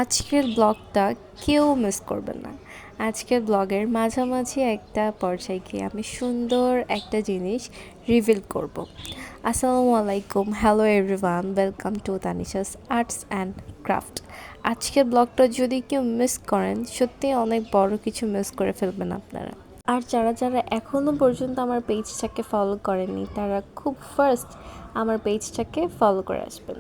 আজকের ব্লগটা কেউ মিস করবেন না। আজকের ব্লগের মাঝামাঝি একটা পর্যায়ে গিয়ে আমি সুন্দর একটা জিনিস রিভিল করব। আসসালামু আলাইকুম, hello everyone, welcome to Tanisha's arts and craft. আজকের ব্লগটা যদি কেউ মিস করেন, সত্যি অনেক বড় কিছু মিস করে ফেলবেন আপনারা। আর যারা যারা এখনও পর্যন্ত আমার পেজটাকে ফলো করেননি, তারা খুব ফার্স্ট আমার পেজটাকে ফলো করে আসবেন।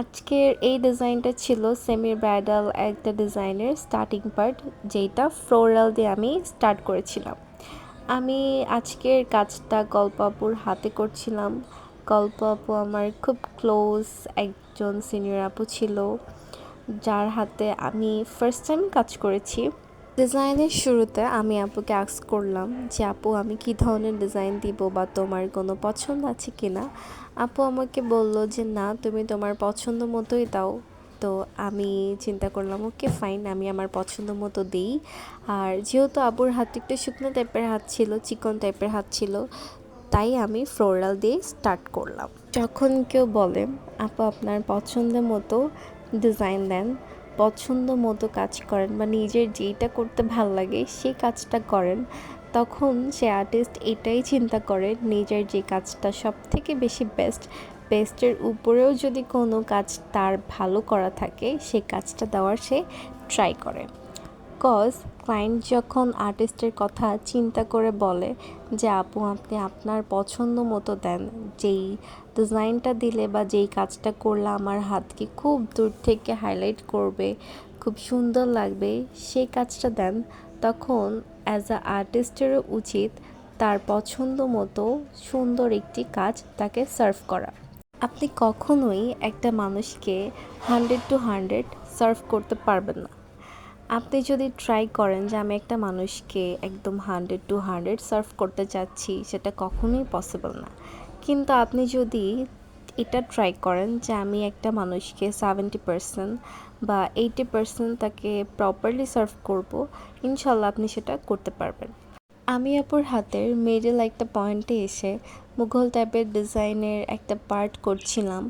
আজকের এই ডিজাইনটা ছিল সেমি ব্রাইডাল একটা ডিজাইনের স্টার্টিং পার্ট, যেটা ফ্লোরাল দিয়ে আমি স্টার্ট করেছিলাম। আমি আজকের কাজটা গল্প আপুর হাতে করছিলাম। গল্প আপু আমার খুব ক্লোজ একজন সিনিয়র আপু ছিল, যার হাতে আমি ফার্স্ট টাইম কাজ করেছি। ডিজাইনের শুরুতে আমি আপুকে আস্ক করলাম যে আপু আমি কী ধরনের ডিজাইন দিব বা তোমার কোনো পছন্দ আছে কি না। আপু আমাকে বলল যে না, তুমি তোমার পছন্দ মতোই দাও। তো আমি চিন্তা করলাম ওকে ফাইন, আমি আমার পছন্দ মতো দিই। আর যেহেতু আপুর হাত একটু শুকনো টাইপের হাত ছিল, চিকন টাইপের হাত ছিল, তাই আমি ফ্লোরাল দিয়ে স্টার্ট করলাম। যখন কেউ বলে আপু আপনার পছন্দ মতো ডিজাইন দেন, পছন্দ মতো কাজ করেন বা নিজের যেইটা করতে ভাল লাগে সেই কাজটা করেন, তখন সে আর্টিস্ট এটাই চিন্তা করে নিজের যে কাজটা সব থেকে বেশি বেস্টের উপরেও যদি কোনো কাজ তার ভালো করা থাকে, সেই কাজটা দেওয়ার সে ট্রাই করে। কজ ক্লায়েন্ট যখন আর্টিস্টের কথা চিন্তা করে বলে যে আপু আপনি আপনার পছন্দ মতো দেন, যেই ডিজাইনটা দিলে বা যেই কাজটা করলে আমার হাতকে খুব দূর থেকে হাইলাইট করবে, খুব সুন্দর লাগবে, সেই কাজটা দেন, তখন অ্যাজ আ আর্টিস্টেরও উচিত তার পছন্দ মতো সুন্দর একটি কাজ তাকে সার্ভ করা। আপনি কখনোই একটা মানুষকে 100 to 100 সার্ভ করতে পারবেন না। আপনি যদি ট্রাই করেন যে আমি একটা মানুষকে একদম 100 to 100 সার্ভ করতে চাচ্ছি, সেটা কখনোই পসিবল না। কিন্তু আপনি যদি এটা ট্রাই করেন যে আমি একটা মানুষকে 70% বা 80% তাকে প্রপারলি সার্ভ করব, ইনশাল্লাহ আপনি সেটা করতে পারবেন। আমি আপুর হাতের মিডল একটা পয়েন্টে এসে মুঘল টাইপের ডিজাইনের একটা পার্ট করছিলাম।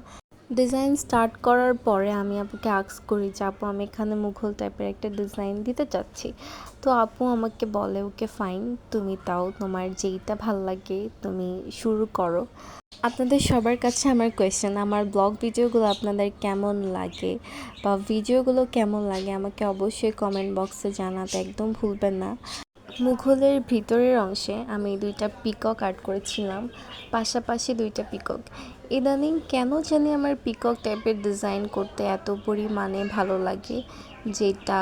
ডিজাইন স্টার্ট করার পরে আমি আপুকে আস্ক করি যে আপু আমি এখানে মুঘল টাইপের একটা ডিজাইন দিতে চাচ্ছি। তো আপু আমাকে বলে ওকে ফাইন, তুমি তাও তোমার যেইটা ভাল লাগে তুমি শুরু করো। আপনাদের সবার কাছে আমার কোয়েশ্চেন, আমার ব্লগ ভিডিওগুলো আপনাদের কেমন লাগে বা ভিডিওগুলো কেমন লাগে আমাকে অবশ্যই কমেন্ট বক্সে জানাতে একদম ভুলবেন না। মুঘলের ভিতরের অংশে আমি 2টা পিকক আর্ট করেছিলাম, পাশাপাশি 2টা পিকক। ইদানিং কেন জানি আমার পিকক টাইপের ডিজাইন করতে এত পরিমাণে ভালো লাগে, যেটা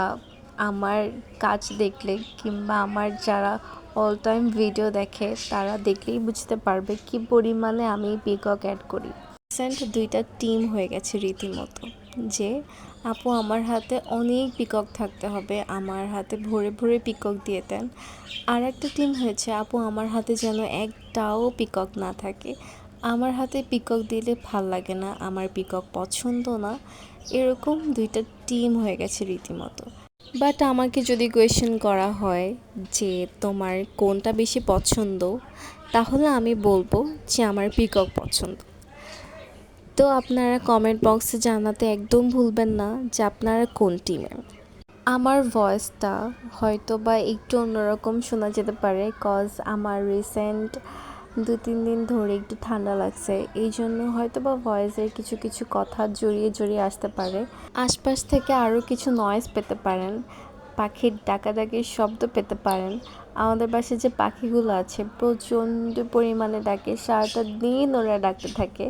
আমার কাজ দেখলে কিংবা আমার যারা অল টাইম ভিডিও দেখে তারা দেখলেই বুঝতে পারবে কি পরিমাণে আমি পিকক অ্যাড করি। রিসেন্ট 2টা টিম হয়ে গেছে রীতিমতো, যে আপু আমার হাতে অনেক পিকক থাকতে হবে, আমার হাতে ভরে ভরে পিকক দিয়ে দেন। আর একটা টিম হয়েছে আপু আমার হাতে যেন একটাও পিকক না থাকে, আমার হাতে পিকক দিলে ভাল লাগে না, আমার পিকক পছন্দ না। এরকম 2টা টিম হয়ে গেছে রীতিমতো। বাট আমাকে যদি কোয়েশ্চেন করা হয় যে তোমার কোনটা বেশি পছন্দ, তাহলে আমি বলবো যে আমার পিকক পছন্দ। তো আপনারা কমেন্ট বক্সে জানাতে একদম ভুলবেন না যে আপনারা কোন টিমের। আমার ভয়েসটা হয়তো বা একটু অন্যরকম শোনা যেতে পারে, কজ আমার রিসেন্ট 2-3 দিন ধরে একটু ঠান্ডা লাগছে, এই জন্য হয়তো বা ভয়েসের কিছু কিছু কথা জড়িয়ে জড়িয়ে আসতে পারে। আশপাশ থেকে আরও কিছু নয়েজ পেতে পারেন, পাখির ডাকাডাকির শব্দ পেতে পারেন। আমাদের বাসায় যে পাখিগুলো আছে প্রচণ্ড পরিমাণে ডাকে, সারাটা দিন ওরা ডাকতে থাকে,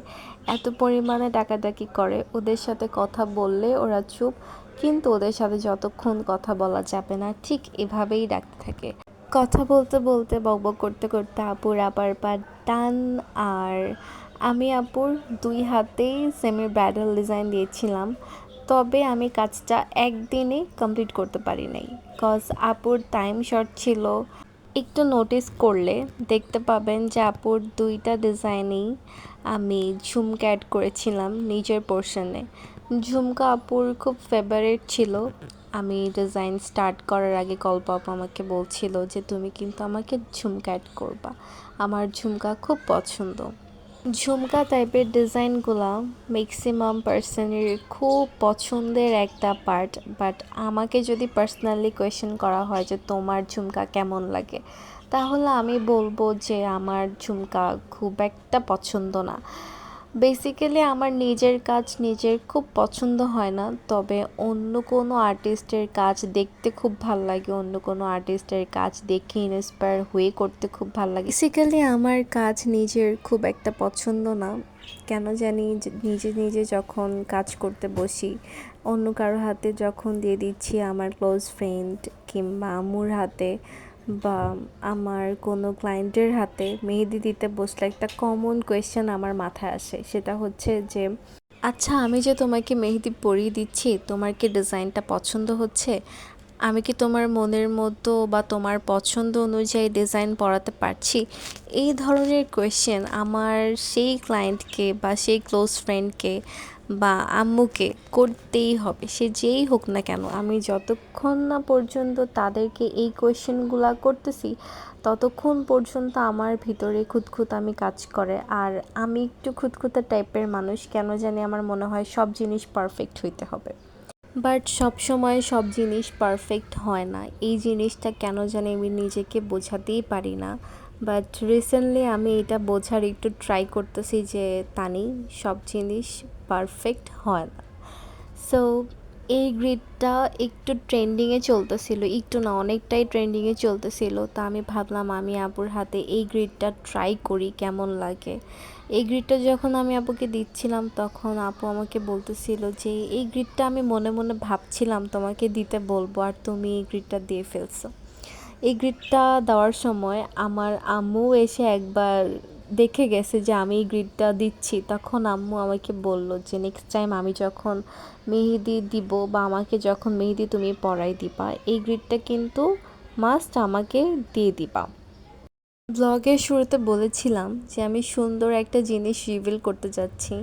এত পরিমাণে ডাকাডাকি করে, ওদের সাথে কথা বললে ওরা চুপ, কিন্তু ওদের সাথে যতক্ষণ কথা বলা যাবে না ঠিক এভাবেই ডাকতে থাকে। কথা বলতে বলতে বকবক করতে করতে আপুর আবার পা টান। আর আমি আপুর 2 হাতেই সেমি ব্রাইডাল ডিজাইন দিয়েছিলাম, তবে আমি কাজটা একদিনে কমপ্লিট করতে পারি নাই, কজ আপুর টাইম শর্ট ছিল। একটু নোটিস করলে দেখতে পাবেন যে আপুর 2টা ডিজাইনেই আমি ঝুমকা অ্যাড করেছিলাম নিজের পোর্শনে। ঝুমকা আপুর খুব ফেভারিট ছিল। আমি ডিজাইন স্টার্ট করার আগে গল্প আপু আমাকে বলছিল যে তুমি কিন্তু আমাকে ঝুমকা অ্যাড করবা, আমার ঝুমকা খুব পছন্দ। ঝুমকা টাইপের ডিজাইনগুলা ম্যাক্সিমাম পার্সনের খুব পছন্দের একটা পার্ট, বাট আমাকে যদি পার্সোনালি কোয়েশ্চেন করা হয় যে তোমার ঝুমকা কেমন লাগে, তাহলে আমি বলবো যে আমার ঝুমকা খুব একটা পছন্দ না। বেসিক্যালি আমার নিজের কাজ নিজের খুব পছন্দ হয় না, তবে অন্য কোনো আর্টিস্টের কাজ দেখতে খুব ভাল লাগে, অন্য কোনো আর্টিস্টের কাজ দেখে ইন্সপায়ার হয়ে করতে খুব ভাল লাগে। বেসিক্যালি আমার কাজ নিজের খুব একটা পছন্দ না, কেন জানি নিজে নিজে যখন কাজ করতে বসি, অন্য কারো হাতে যখন দিয়ে দিচ্ছি, আমার ক্লোজ ফ্রেন্ড কিংবা আম্মুর হাতে বা আমার কোনো ক্লায়েন্টের হাতে মেহেদি দিতে বসলে একটা কমন কোয়েশ্চেন আমার মাথায় আসে, সেটা হচ্ছে যে আচ্ছা, আমি যে তোমাকে মেহেদি পরিয়ে দিচ্ছি, তোমার কি ডিজাইনটা পছন্দ হচ্ছে? আমি কি তোমার মনের মতো বা তোমার পছন্দ অনুযায়ী ডিজাইন পরাতে পারছি? এই ধরনের কোয়েশ্চেন আমার সেই ক্লায়েন্টকে বা সেই ক্লোজ ফ্রেন্ডকে বা আম্মুকে করতেই হবে, সে যেই হোক না কেন। আমি যতক্ষণ না পর্যন্ত তাদেরকে এই কোয়েশ্চেনগুলো করতেছি, ততক্ষণ পর্যন্ত আমার ভিতরে খুঁতখুঁতামি কাজ করে। আর আমি একটু খুঁতখুঁতে টাইপের মানুষ, কেন জানি আমার মনে হয় সব জিনিস পারফেক্ট হইতে হবে, বাট সব সময় সব জিনিস পারফেক্ট হয় না। এই জিনিসটা কেন জানি আমি নিজেকে বোঝাতেই পারি না, বাট রিসেন্টলি আমি এটা বোঝার একটু ট্রাই করতেছি যে তানি, সব জিনিস পারফেক্ট হয় না। সো এই গ্রিডটা একটু ট্রেন্ডিংয়ে চলতেছিল, একটু না অনেকটাই ট্রেন্ডিংয়ে চলতেছিল, তা আমি ভাবলাম আমি আপুর হাতে এই গ্রিডটা ট্রাই করি কেমন লাগে। এই গ্রিডটা যখন আমি আপুকে দিচ্ছিলাম, তখন আপু আমাকে বলতেছিল যে এই গ্রিডটা আমি মনে মনে ভাবছিলাম তোমাকে দিতে বলবো, আর তুমি এই গ্রিডটা দিয়ে ফেলছো। এই গ্রিডটা দেওয়ার সময় আমার আম্মু এসে একবার দেখে গেছে যে আমি এই গ্রিডটা দিচ্ছি, তখন আম্মু আমাকে বলল যে নেক্সট টাইম আমি যখন মেহেদি দিব বা আমাকে যখন মেহেদি তুমি পরাই দিবা, এই গ্রিডটা কিন্তু মাস্ট আমাকে দিয়ে দিবা। ব্লগের শুরুতে বলেছিলাম যে আমি সুন্দর একটা জিনিস রিভিল করতে যাচ্ছি,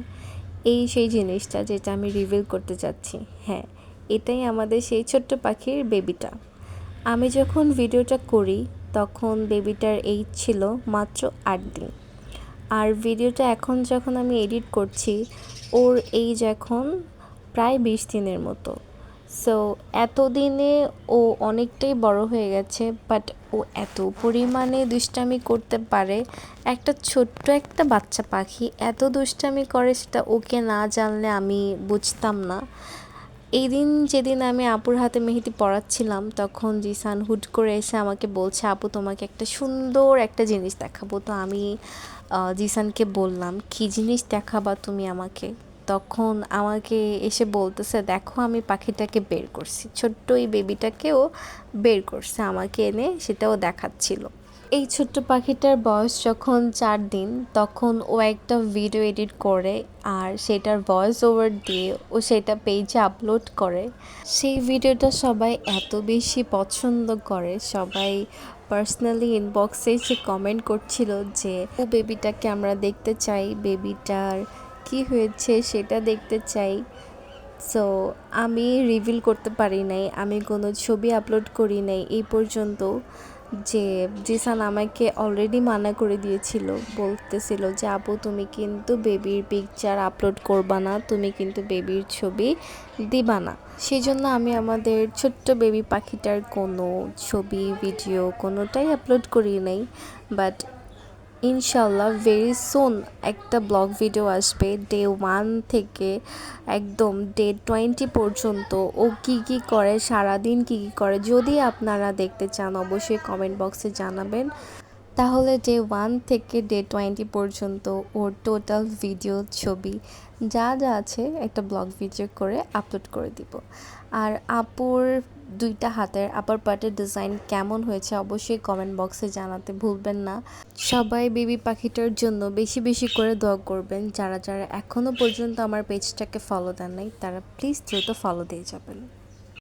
এই সেই জিনিসটা যেটা আমি রিভিল করতে যাচ্ছি। হ্যাঁ, এটাই আমাদের সেই ছোট্ট পাখির বেবিটা। আমি যখন ভিডিওটা করি, তখন বেবিটার এইজ ছিল মাত্র 8 দিন। আর ভিডিওটা এখন যখন আমি এডিট করছি, ওর এইজ এখন প্রায় 20 দিনের মতো। সো এতদিনে ও অনেকটাই বড় হয়ে গেছে, বাট ও এত পরিমাণে দুষ্টামি করতে পারে। একটা ছোট্ট একটা বাচ্চা পাখি এত দুষ্টামি করে, সেটা ওকে না জানলে আমি বুঝতাম না। এই দিন যেদিন আমি আপুর হাতে মেহেদি পরাচ্ছিলাম, তখন জিসান হুট করে এসে আমাকে বলছে, আপু তোমাকে একটা সুন্দর একটা জিনিস দেখাবো। তো আমি জিসানকে বললাম, কী জিনিস দেখাবা তুমি আমাকে? তখন আমাকে এসে বলতেছে, দেখো আমি পাখিটাকে বের করছি, ছোট্ট এই বেবিটাকেও বের করছে আমাকে এনে, সেটাও দেখাচ্ছিল। এই ছোট্ট পাখিটার বয়স যখন 4 দিন, তখন ও একটা ভিডিও এডিট করে আর সেটার ভয়েস ওভার দিয়ে ও সেটা পেজে আপলোড করে। সেই ভিডিওটা সবাই এত বেশি পছন্দ করে, সবাই পার্সোনালি ইনবক্সে এসে কমেন্ট করছিল যে ও বেবিটাকে আমরা দেখতে চাই, বেবিটার কি হয়েছে সেটা দেখতে চাই। সো আমি রিভিল করতে পারি নাই, আমি কোনো ছবি আপলোড করি নাই এই পর্যন্ত। যে জিসান আমাকে অলরেডি মানা করে দিয়েছিল, বলতেছিল যে আপু তুমি কিন্তু বেবির পিকচার আপলোড করবা না, তুমি কিন্তু বেবির ছবি দিবা না। সেই জন্য আমি আমাদের ছোট্ট বেবি পাখিটার কোনো ছবি ভিডিও কোনোটাই আপলোড করি নাই। বাট ইনশাল্লাহ ভেরি সুন একটা ব্লগ ভিডিও আসবে, ডে 1 থেকে একদম ডে 20 পর্যন্ত ও কী কী করে, সারাদিন কী কী করে। যদি আপনারা দেখতে চান অবশ্যই কমেন্ট বক্সে জানাবেন, তাহলে ডে 1 থেকে ডে 20 পর্যন্ত ওর টোটাল ভিডিও ছবি যা যা আছে একটা ব্লগ ভিডিও করে আপলোড করে দিব। আর আপুর দুইটা হাতের আপার পার্টের ডিজাইন কেমন হয়েছে অবশ্যই কমেন্ট বক্সে জানাতে ভুলবেন না। সবাই বেবি পাখিটার জন্য বেশি বেশি করে দোয়া করবেন। যারা যারা এখনও পর্যন্ত আমার পেজটাকে ফলো দেন নাই, তারা প্লিজ দ্রুত ফলো দিয়ে যাবেন।